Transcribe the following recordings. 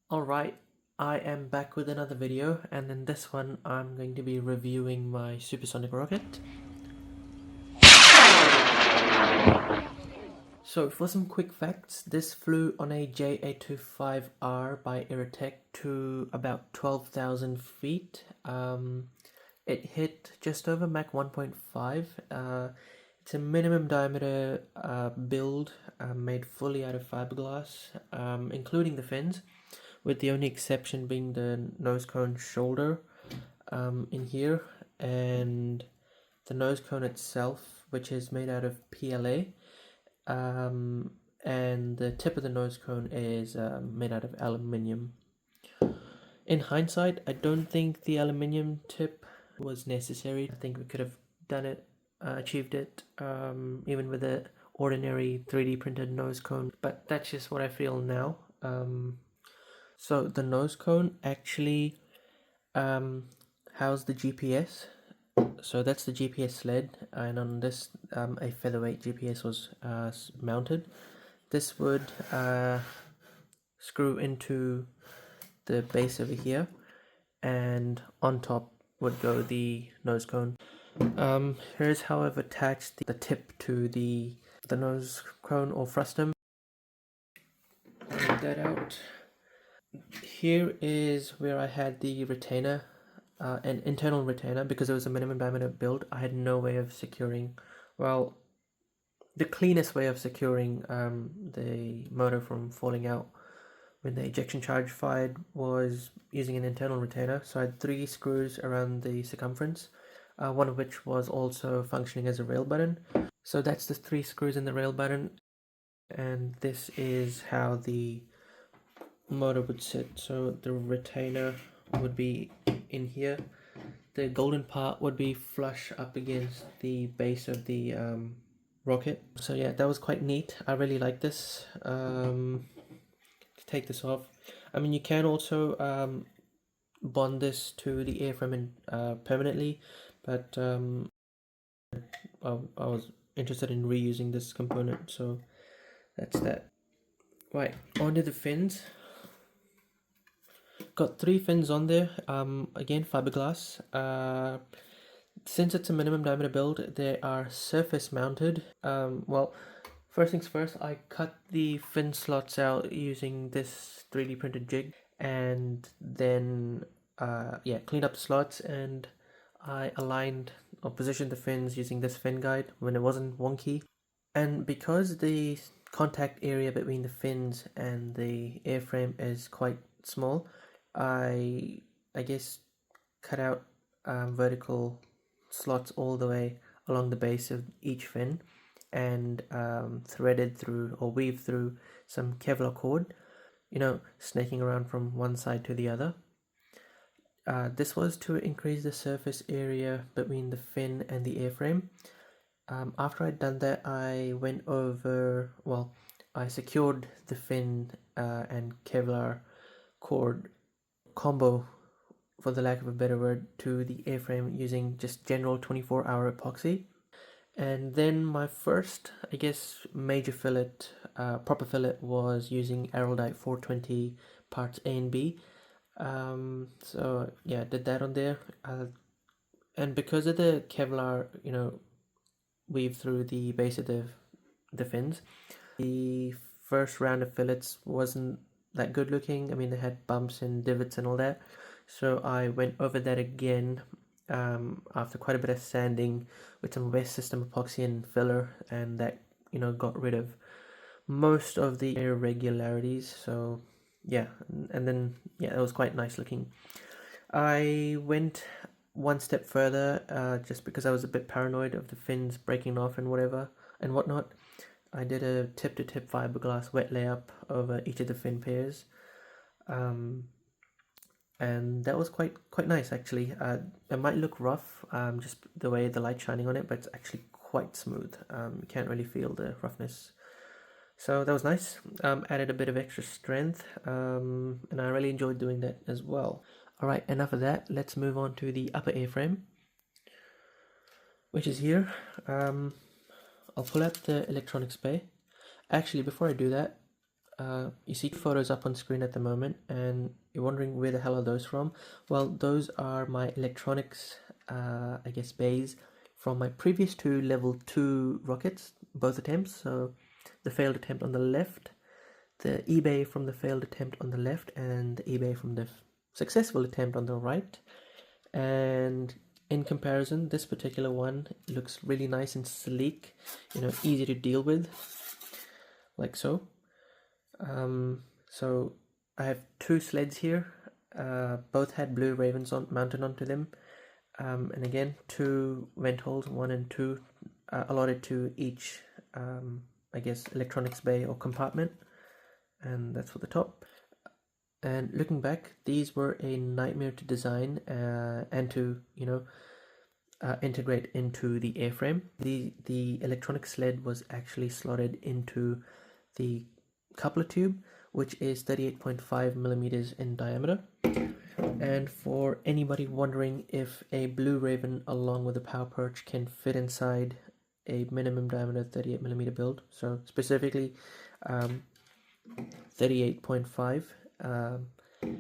Alright, I am back with another video, and in this one I'm going to be reviewing my supersonic rocket. So for some quick facts, this flew on a J825R by Aerotech to about 12,000 feet. It hit just over Mach 1.5. It's a minimum diameter build made fully out of fiberglass, including the fins, with the only exception being the nose cone shoulder in here, and the nose cone itself, which is made out of PLA, and the tip of the nose cone is made out of aluminium. In hindsight, I don't think the aluminium tip was necessary. I think we could have done it, achieved it, even with the ordinary 3D printed nose cone, but that's just what I feel now. So the nose cone actually housed the GPS. So that's the GPS sled, and on this a featherweight GPS was mounted. This would screw into the base over here, and on top would go the nose cone. Here's how I've attached the tip to the nose cone or frustum. Take that out. Here is where I had the retainer, an internal retainer, because it was a minimum diameter build. I had no way of securing, well, the cleanest way of securing the motor from falling out when the ejection charge fired was using an internal retainer. So I had 3 screws around the circumference, one of which was also functioning as a rail button. So that's the 3 screws in the rail button, and this is how the motor would sit. So the retainer would be in here. The golden part would be flush up against the base of the rocket. So yeah, that was quite neat. I really like this. To take this off, I mean, you can also bond this to the airframe permanently, but I was interested in reusing this component, so that's that. Right, onto the fins. Got 3 fins on there, again fiberglass. Since it's a minimum diameter build, they are surface mounted. Well, first things first, I cut the fin slots out using this 3D printed jig, and then yeah, cleaned up the slots, and I aligned or positioned the fins using this fin guide when it wasn't wonky. And because the contact area between the fins and the airframe is quite small, I guess cut out vertical slots all the way along the base of each fin, and threaded through or weaved through some Kevlar cord, snaking around from one side to the other. This was to increase the surface area between the fin and the airframe. After I'd done that, I went over, well, I secured the fin and Kevlar cord combo, for the lack of a better word, to the airframe using just general 24-hour epoxy. And then my first, I guess, major fillet, proper fillet, was using Aerolite 420 parts A and B. So yeah, did that on there. And because of the Kevlar, weave through the base of the fins, the first round of fillets wasn't that good looking. I mean, they had bumps and divots and all that. So I went over that again after quite a bit of sanding with some West System epoxy and filler, and that got rid of most of the irregularities. So yeah, and then yeah, it was quite nice looking. I went one step further, just because I was a bit paranoid of the fins breaking off and whatever and whatnot. I did a tip-to-tip fiberglass wet layup over each of the fin pairs, and that was quite nice actually. It might look rough, just the way the light's shining on it, but it's actually quite smooth. You can't really feel the roughness. So that was nice. Added a bit of extra strength, and I really enjoyed doing that as well. Alright, enough of that. Let's move on to the upper airframe, which is here. I'll pull out the electronics bay. Actually, before I do that, You see photos up on screen at the moment, and you're wondering where the hell are those from. Well, those are my electronics, I guess, bays from my previous two level 2 rockets, both attempts. So the failed attempt on the left, the eBay from the failed attempt on the left, and the eBay from the successful attempt on the right. And in comparison, this particular one looks really nice and sleek, easy to deal with, like so. So I have two sleds here. Both had blue ravens mounted onto them, and again, two vent holes, 1 and 2, allotted to each, I guess, electronics bay or compartment, and that's for the top. And looking back, these were a nightmare to design and to integrate into the airframe. The electronic sled was actually slotted into the coupler tube, which is 38.5 millimeters in diameter. And for anybody wondering if a Blue Raven along with a power perch can fit inside a minimum diameter 38 millimeter build, so specifically 38.5,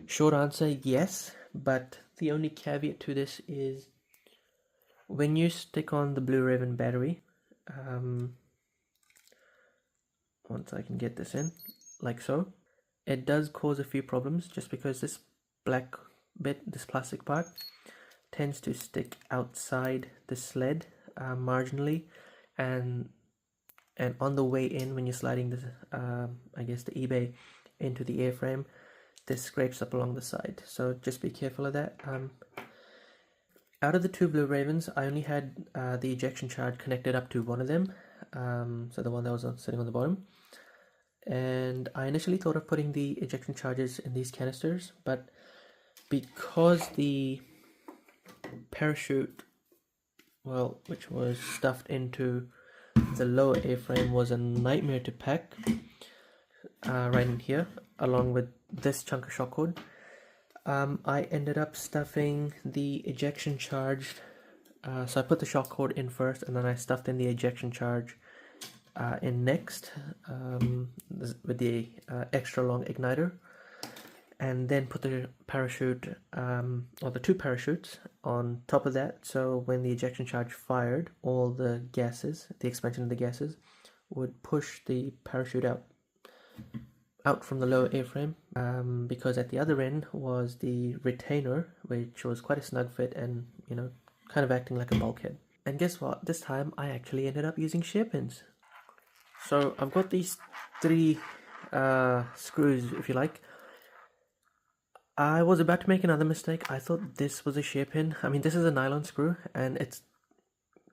short answer, yes, but the only caveat to this is when you stick on the Blue Raven battery, once I can get this in, like so, it does cause a few problems just because this black bit, this plastic part, tends to stick outside the sled marginally, and on the way in, when you're sliding this, I guess the eBay into the airframe, this scrapes up along the side, so just be careful of that. Out of the two Blue Ravens, I only had the ejection charge connected up to one of them, so the one that was sitting on the bottom. And I initially thought of putting the ejection charges in these canisters, but because the parachute, well, which was stuffed into the lower airframe, was a nightmare to pack right in here, along with this chunk of shock cord, I ended up stuffing the ejection charge. So I put the shock cord in first, and then I stuffed in the ejection charge in next with the extra long igniter, and then put the parachute or the two parachutes on top of that, so when the ejection charge fired, all the gases, the expansion of the gases, would push the parachute out from the lower airframe, because at the other end was the retainer, which was quite a snug fit and kind of acting like a bulkhead. And guess what, this time I actually ended up using shear pins. So I've got these three screws, if you like. I was about to make another mistake. I thought this was a shear pin. I mean, this is a nylon screw and it's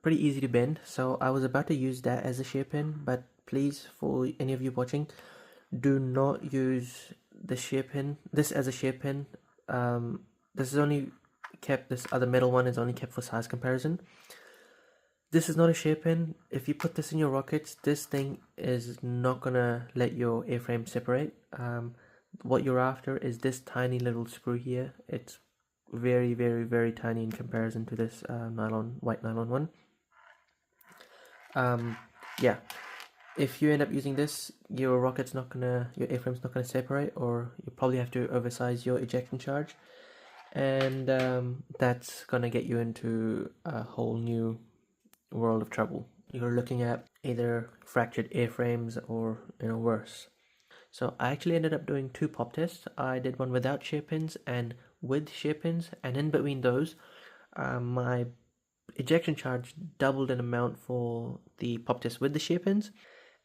pretty easy to bend, so I was about to use that as a shear pin, but please, for any of you watching, do not use the shear pin, this as a shear pin. This is only kept, this other metal one is only kept for size comparison. This is not a shear pin. If you put this in your rockets, this thing is not gonna let your airframe separate. What you're after is this tiny little screw here. It's very, very, very tiny in comparison to this white nylon one. Yeah, if you end up using this, your airframe's not gonna separate, or you probably have to oversize your ejection charge, and that's gonna get you into a whole new world of trouble. You're looking at either fractured airframes or worse. So I actually ended up doing two pop tests. I did one without shear pins and with shear pins, and in between those, my ejection charge doubled in amount for the pop test with the shear pins,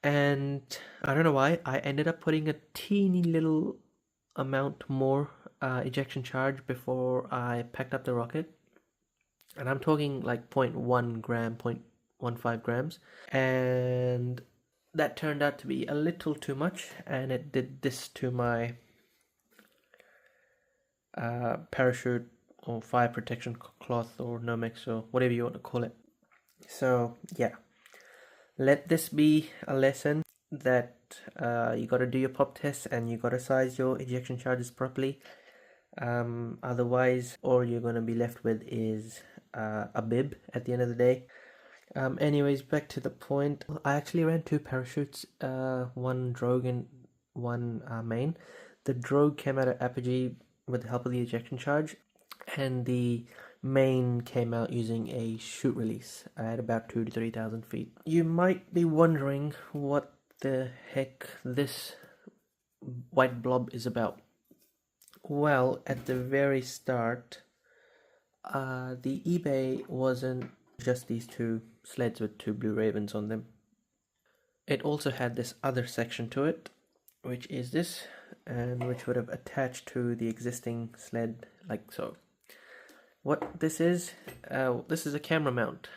and I don't know why, I ended up putting a teeny little amount more ejection charge before I packed up the rocket, and I'm talking like 0.1 gram, 0.15 grams, and that turned out to be a little too much, and it did this to my parachute or fire protection cloth or Nomex or whatever you want to call it. So yeah, let this be a lesson that you got to do your pop tests and you got to size your ejection charges properly. Otherwise, all you're going to be left with is a bib at the end of the day. Anyways, back to the point. I actually ran two parachutes, one drogue and one main. The drogue came out of apogee with the help of the ejection charge, and the main came out using a chute release at about 2 to 3,000 feet. You might be wondering what the heck this white blob is about. Well, at the very start, the eBay wasn't just these two sleds with two blue ravens on them. It also had this other section to it, which is this, and which would have attached to the existing sled like so. What this is a camera mount.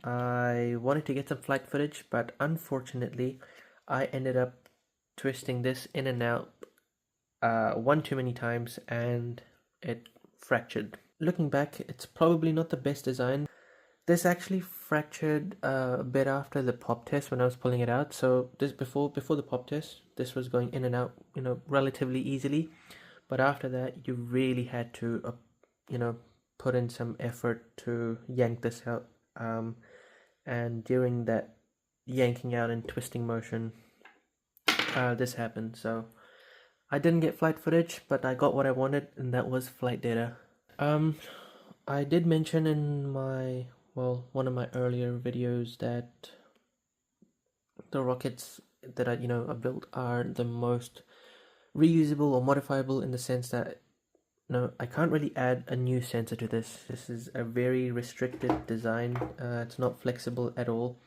I wanted to get some flight footage, but unfortunately I ended up twisting this in and out one too many times, and it fractured. Looking back, it's probably not the best design. This actually fractured a bit after the pop test when I was pulling it out. So this before the pop test, this was going in and out, relatively easily. But after that, you really had to, put in some effort to yank this out. And during that yanking out and twisting motion, this happened. So I didn't get flight footage, but I got what I wanted, and that was flight data. I did mention in one of my earlier videos that the rockets that I built are the most reusable or modifiable, in the sense that I can't really add a new sensor to this. This is a very restricted design. It's not flexible at all.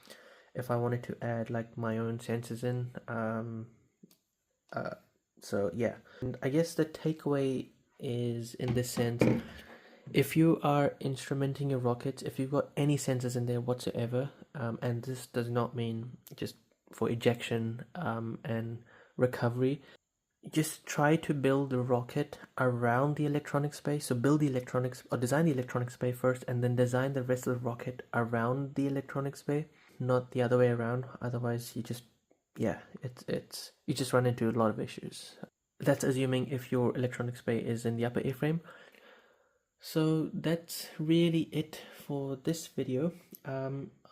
If I wanted to add like my own sensors in, so yeah. And I guess the takeaway is, in this sense, if you are instrumenting your rockets, if you've got any sensors in there whatsoever, and this does not mean just for ejection and recovery, just try to build the rocket around the electronics bay. So build the electronics, or design the electronics bay first, and then design the rest of the rocket around the electronics bay, not the other way around. Otherwise, you just you just run into a lot of issues. That's assuming if your electronics bay is in the upper airframe. So that's really it for this video.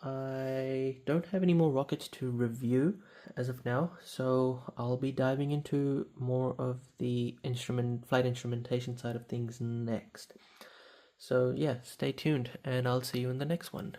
I don't have any more rockets to review as of now, so I'll be diving into more of the flight instrumentation side of things next. So yeah, stay tuned, and I'll see you in the next one.